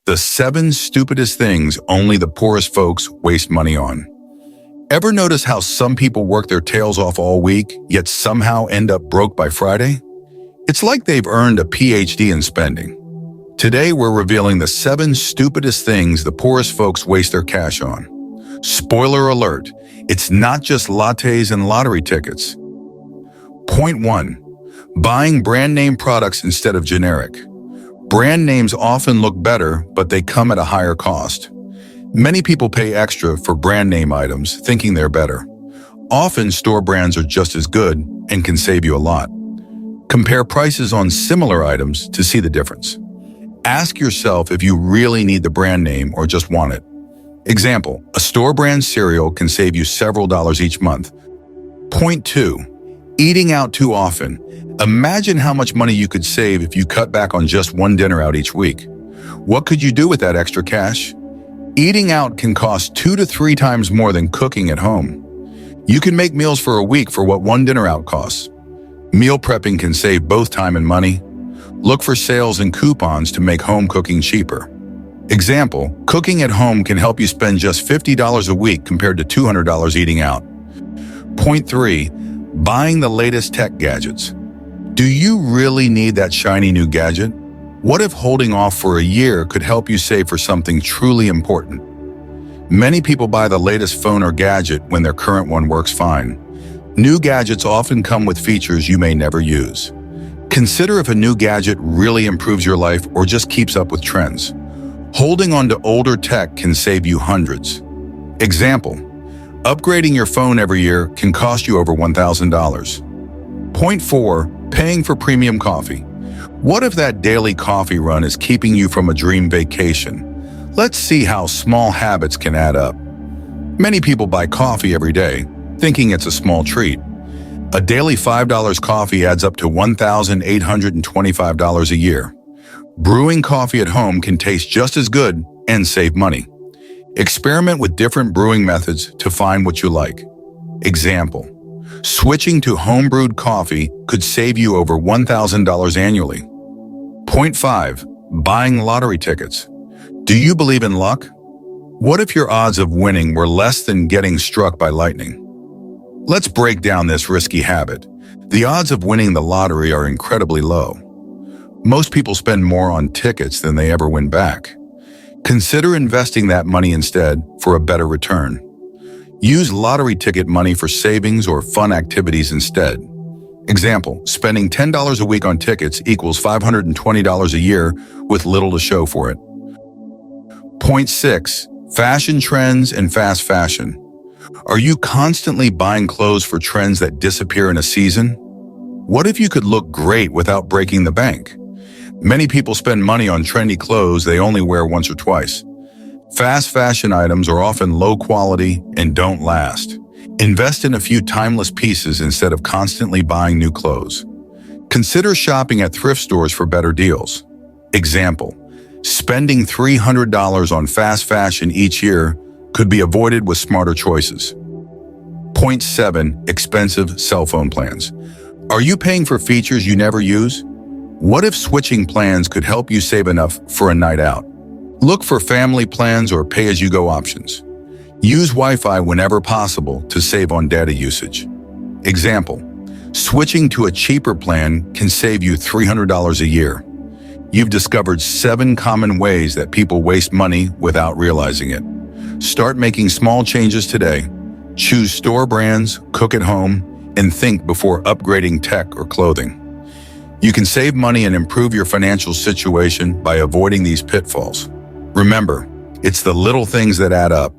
The 7 stupidest things only the poorest folks waste money on. Ever notice how some people work their tails off all week, yet somehow end up broke by Friday? It's like they've earned a PhD in spending. Today, we're revealing the 7 stupidest things the poorest folks waste their cash on. Spoiler alert, it's not just lattes and lottery tickets. Point 1. Buying brand name products instead of generic. Brand names often look better, but they come at a higher cost. Many people pay extra for brand name items, thinking they're better. Often, store brands are just as good and can save you a lot. Compare prices on similar items to see the difference. Ask yourself if you really need the brand name or just want it. Example, a store brand cereal can save you several dollars each month. Point 2. Eating out too often. Imagine how much money you could save if you cut back on just one dinner out each week. What could you do with that extra cash? Eating out can cost 2 to 3 times more than cooking at home. You can make meals for a week for what one dinner out costs. Meal prepping can save both time and money. Look for sales and coupons to make home cooking cheaper. Example, cooking at home can help you spend just $50 a week compared to $200 eating out. Point 3. Buying the latest tech gadgets. Do you really need that shiny new gadget? What if holding off for a year could help you save for something truly important? Many people buy the latest phone or gadget when their current one works fine. New gadgets often come with features you may never use. Consider if a new gadget really improves your life or just keeps up with trends. Holding on to older tech can save you hundreds. Example, upgrading your phone every year can cost you over $1,000. Point 4. Paying for premium coffee. What if that daily coffee run is keeping you from a dream vacation? Let's see how small habits can add up. Many people buy coffee every day, thinking it's a small treat. A daily $5 coffee adds up to $1,825 a year. Brewing coffee at home can taste just as good and save money. Experiment with different brewing methods to find what you like. Example, switching to home-brewed coffee could save you over $1,000 annually. Point 5. Buying lottery tickets. Do you believe in luck? What if your odds of winning were less than getting struck by lightning? Let's break down this risky habit. The odds of winning the lottery are incredibly low. Most people spend more on tickets than they ever win back. Consider investing that money instead for a better return. Use lottery ticket money for savings or fun activities instead. Example, spending $10 a week on tickets equals $520 a year with little to show for it. Point 6. Fashion trends and fast fashion. Are you constantly buying clothes for trends that disappear in a season? What if you could look great without breaking the bank? Many people spend money on trendy clothes they only wear once or twice. Fast fashion items are often low quality and don't last. Invest in a few timeless pieces instead of constantly buying new clothes. Consider shopping at thrift stores for better deals. Example, spending $300 on fast fashion each year could be avoided with smarter choices. Point 7. Expensive cell phone plans. Are you paying for features you never use? What if switching plans could help you save enough for a night out? Look for family plans or pay-as-you-go options. Use Wi-Fi whenever possible to save on data usage. Example, switching to a cheaper plan can save you $300 a year. You've discovered 7 common ways that people waste money without realizing it. Start making small changes today. Choose store brands, cook at home, and think before upgrading tech or clothing. You can save money and improve your financial situation by avoiding these pitfalls. Remember, it's the little things that add up.